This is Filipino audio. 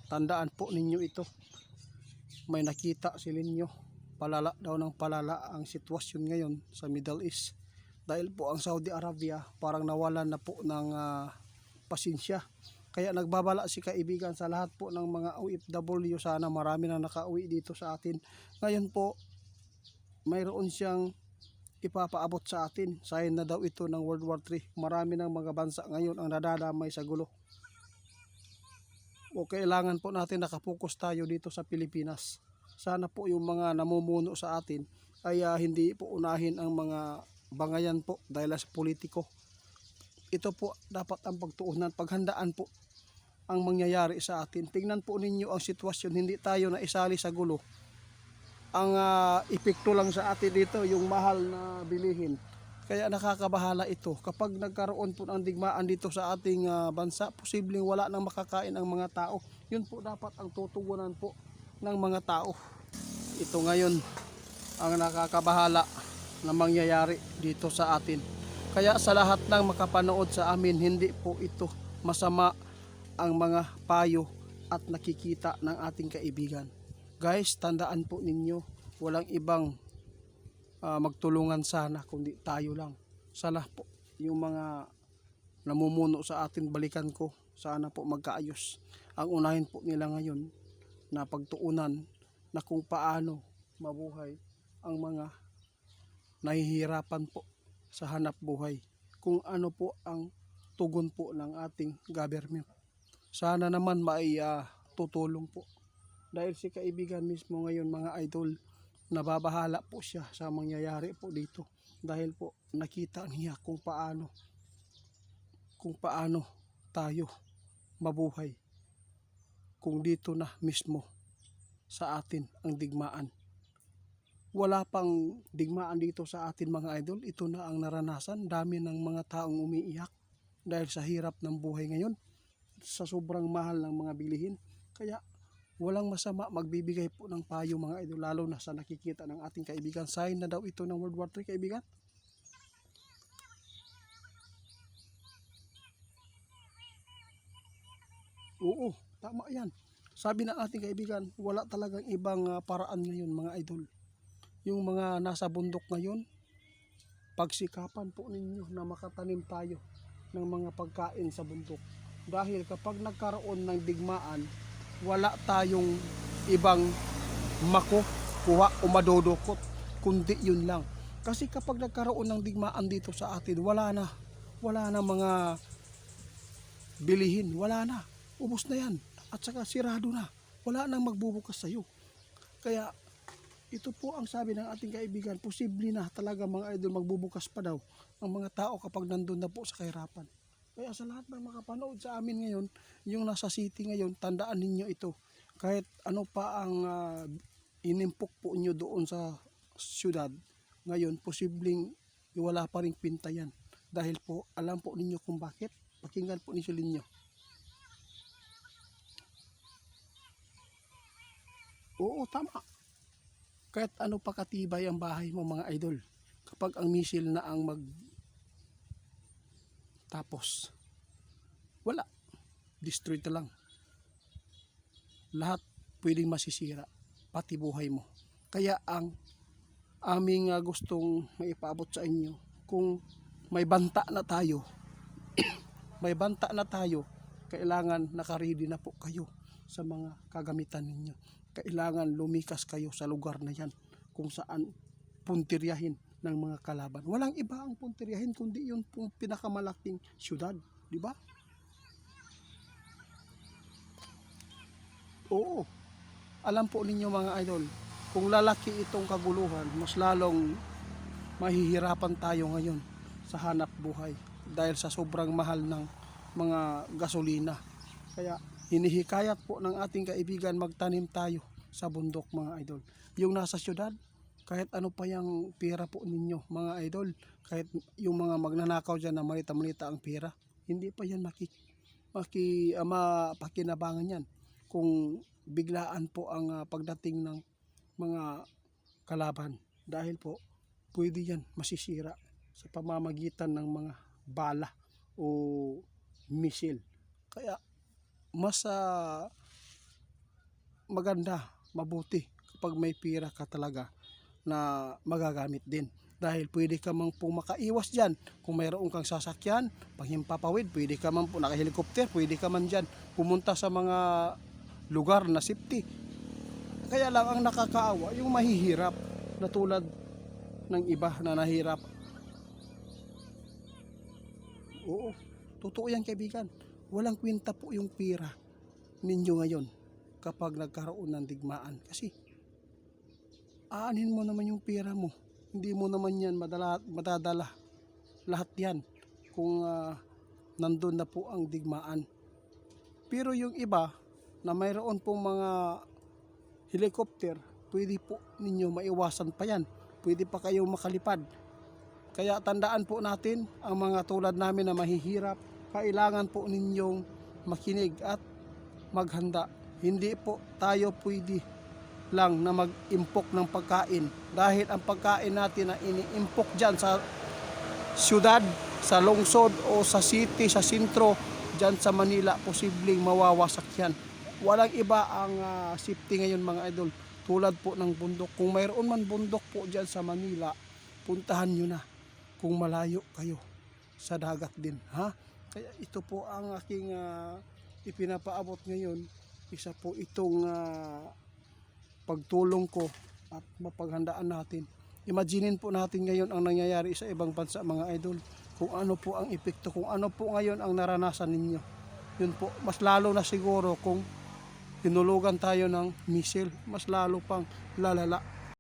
tandaan po ninyo ito. May nakita si Linyo, palala daw ng palala ang sitwasyon ngayon sa Middle East. Dahil po ang Saudi Arabia parang nawalan na po ng pasensya. Kaya nagbabala si kaibigan sa lahat po ng mga OFW, sana marami na nakauwi dito sa atin. Ngayon po, mayroon siyang ipapaabot sa atin. Sign na daw ito ng World War III. Marami ng mga bansa ngayon ang nadadamay sa gulo. O kailangan po natin nakapokus tayo dito sa Pilipinas. Sana po yung mga namumuno sa atin ay hindi po unahin ang mga bangayan po dahil sa politiko. Ito po dapat ang pagtuunan, paghandaan po ang mangyayari sa atin. Tingnan po ninyo ang sitwasyon, hindi tayo na isali sa gulo. Ang epekto lang sa atin dito yung mahal na bilihin. Kaya nakakabahala ito. Kapag nagkaroon po ng digmaan dito sa ating bansa, posibleng wala nang makakain ang mga tao. Yun po dapat ang tutugunan po ng mga tao. Ito ngayon ang nakakabahala na mangyayari dito sa atin. Kaya sa lahat ng makapanood sa amin, hindi po ito masama ang mga payo at nakikita ng ating kaibigan. Guys, tandaan po ninyo, walang ibang magtulungan sana kundi tayo lang. Sana po yung mga namumuno sa atin, balikan ko, sana po magkaayos. Ang unahin po nila ngayon na pagtuunan na kung paano mabuhay ang mga nahihirapan po sa hanap buhay. Kung ano po ang tugon po ng ating government. Sana naman tutulong po. Dahil si kaibigan mismo ngayon mga idol, nababahala po siya sa mangyayari po dito. Dahil po nakita niya kung paano tayo mabuhay. Kung dito na mismo sa atin ang digmaan. Wala pang digmaan dito sa atin mga idol. Ito na ang naranasan. Dami ng mga taong umiiyak dahil sa hirap ng buhay ngayon. Sa sobrang mahal ng mga bilihin. Kaya walang masama magbibigay po ng payo mga idol. Lalo na sa nakikita ng ating kaibigan. Sign na daw ito ng World War III kaibigan. Oo, tama yan. Sabi ng ating kaibigan, wala talagang ibang paraan ngayon mga idol. Yung mga nasa bundok ngayon, pagsikapan po ninyo na makatanim tayo ng mga pagkain sa bundok. Dahil kapag nagkaroon ng digmaan, wala tayong ibang makukuha o madudukot, kundi yun lang. Kasi kapag nagkaroon ng digmaan dito sa atin, wala na mga bilihin, wala na. Ubos na yan. At saka sirado na. Wala nang magbubukas sa'yo. Kaya ito po ang sabi ng ating kaibigan, posible na talaga mga idol magbubukas pa daw ang mga tao kapag nandun na po sa kahirapan. Kaya sa lahat ng makapanood sa amin ngayon, yung nasa city ngayon, tandaan ninyo ito. Kahit ano pa ang inimpok po nyo doon sa syudad, ngayon posibleng wala pa rin pinta yan. Dahil po, alam po ninyo kung bakit. Pakinggan po ninyo. Oo, tama. Kahit ano pa katibay ang bahay mo mga idol, kapag ang misil na ang tapos, wala, destroy na lang. Lahat pwedeng masisira, pati buhay mo. Kaya ang aming gustong maipaabot sa inyo, kung may banta na tayo, kailangan nakaready na po kayo sa mga kagamitan ninyo. Kailangan lumikas kayo sa lugar na yan kung saan puntiryahin ng mga kalaban. Walang iba ang puntiryahin kundi yung pinakamalaking syudad, di ba? Oo. Alam po ninyo mga idol, kung lalaki itong kaguluhan, mas lalong mahihirapan tayo ngayon sa hanap buhay dahil sa sobrang mahal ng mga gasolina. Kaya hinihikayat po ng ating kaibigan magtanim tayo sa bundok mga idol. Yung nasa syudad, kahit ano pa yung pera po ninyo mga idol, kahit yung mga magnanakaw dyan na malita-malita ang pera, hindi pa yan mapakinabangan yan kung biglaan po ang pagdating ng mga kalaban. Dahil po, pwede yan masisira sa pamamagitan ng mga bala o misil. Kaya mas maganda, mabuti kapag may pira ka talaga na magagamit din. Dahil pwede ka man po makaiwas dyan. Kung mayroon kang sasakyan, panghimpapawid, pwede ka man po naka-helicopter, pwede ka man dyan pumunta sa mga lugar na safety. Kaya lang ang nakakaawa, yung mahihirap na tulad ng iba na nahirap. Oo, totoo yan kaibigan. Walang kwenta po yung pira ninyo ngayon kapag nagkaroon ng digmaan. Kasi aanin mo naman yung pira mo. Hindi mo naman yan madadala. Lahat yan kung nandun na po ang digmaan. Pero yung iba na mayroon pong mga helicopter, pwede po ninyo maiwasan pa yan. Pwede pa kayong makalipad. Kaya tandaan po natin ang mga tulad namin na mahihirap. Kailangan po ninyong makinig at maghanda. Hindi po tayo pwede lang na mag-impok ng pagkain. Dahil ang pagkain natin na ini-impok dyan sa syudad, sa lungsod o sa city, sa sentro, dyan sa Manila, posibleng mawawasak yan. Walang iba ang safety ngayon mga idol. Tulad po ng bundok. Kung mayroon man bundok po dyan sa Manila, puntahan nyo na kung malayo kayo sa dagat din. Ha? Kaya ito po ang aking ipinapaabot ngayon. Isa po itong pagtulong ko at mapaghandaan natin. Imaginin po natin ngayon ang nangyayari sa ibang bansa mga idol. Kung ano po ang epekto, kung ano po ngayon ang naranasan ninyo. Yun po, mas lalo na siguro kung hinulugan tayo ng missile, mas lalo pang lalala.